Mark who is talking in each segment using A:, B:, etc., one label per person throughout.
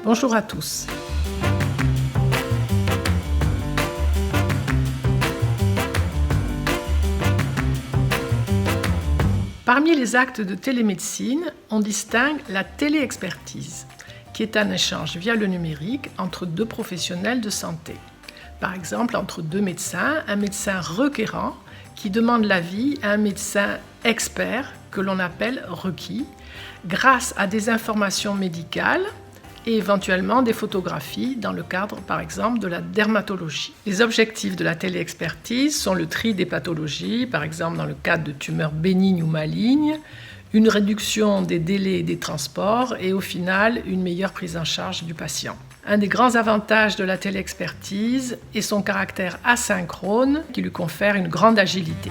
A: Bonjour à tous. Parmi les actes de télémédecine, on distingue la téléexpertise, qui est un échange via le numérique entre deux professionnels de santé. Par exemple, entre deux médecins, un médecin requérant qui demande l'avis à un médecin expert que l'on appelle requis, grâce à des informations médicales et éventuellement des photographies dans le cadre, par exemple, de la dermatologie. Les objectifs de la téléexpertise sont le tri des pathologies, par exemple dans le cadre de tumeurs bénignes ou malignes, une réduction des délais et des transports et au final, une meilleure prise en charge du patient. Un des grands avantages de la téléexpertise est son caractère asynchrone qui lui confère une grande agilité.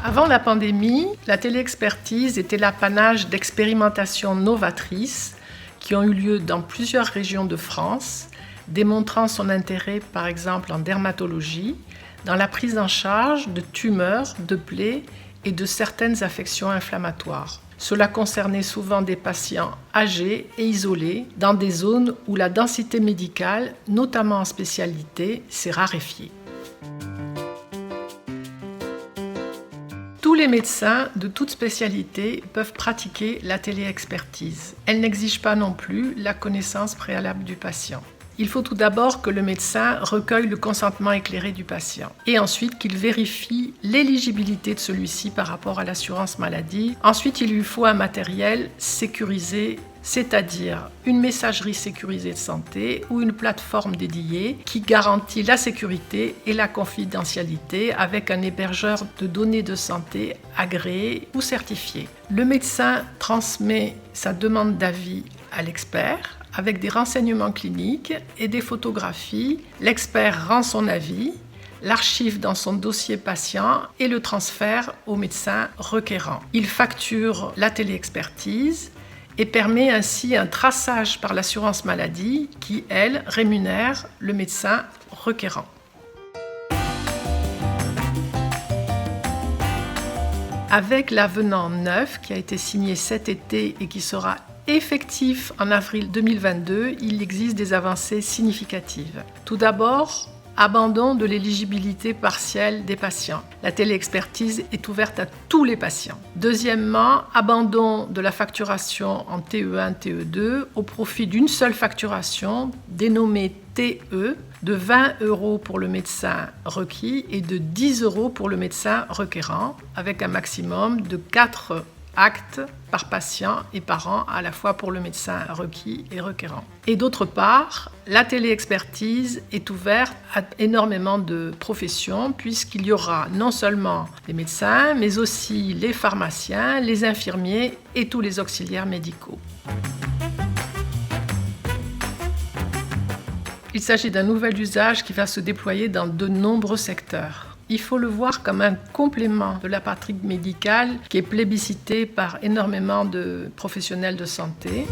A: Avant la pandémie, la téléexpertise était l'apanage d'expérimentations novatrices qui ont eu lieu dans plusieurs régions de France, démontrant son intérêt par exemple en dermatologie, dans la prise en charge de tumeurs, de plaies et de certaines affections inflammatoires. Cela concernait souvent des patients âgés et isolés dans des zones où la densité médicale, notamment en spécialité, s'est raréfiée. Tous les médecins de toute spécialité peuvent pratiquer la téléexpertise. Elle n'exige pas non plus la connaissance préalable du patient. Il faut tout d'abord que le médecin recueille le consentement éclairé du patient et ensuite qu'il vérifie l'éligibilité de celui-ci par rapport à l'assurance maladie. Ensuite, il lui faut un matériel sécurisé, c'est-à-dire une messagerie sécurisée de santé ou une plateforme dédiée qui garantit la sécurité et la confidentialité avec un hébergeur de données de santé agréé ou certifié. Le médecin transmet sa demande d'avis à l'expert avec des renseignements cliniques et des photographies. L'expert rend son avis, l'archive dans son dossier patient et le transfère au médecin requérant. Il facture la téléexpertise et permet ainsi un traçage par l'assurance maladie qui, elle, rémunère le médecin requérant. Avec l'avenant 9 qui a été signé cet été et qui sera effectif en avril 2022, il existe des avancées significatives. Tout d'abord, abandon de l'éligibilité partielle des patients. La téléexpertise est ouverte à tous les patients. Deuxièmement, abandon de la facturation en TE1, TE2 au profit d'une seule facturation dénommée TE de 20 € pour le médecin requis et de 10 € pour le médecin requérant, avec un maximum de 4 actes par patient et par an, à la fois pour le médecin requis et requérant. Et d'autre part, la téléexpertise est ouverte à énormément de professions, puisqu'il y aura non seulement les médecins, mais aussi les pharmaciens, les infirmiers et tous les auxiliaires médicaux. Il s'agit d'un nouvel usage qui va se déployer dans de nombreux secteurs. Il faut le voir comme un complément de la pratique médicale qui est plébiscitée par énormément de professionnels de santé.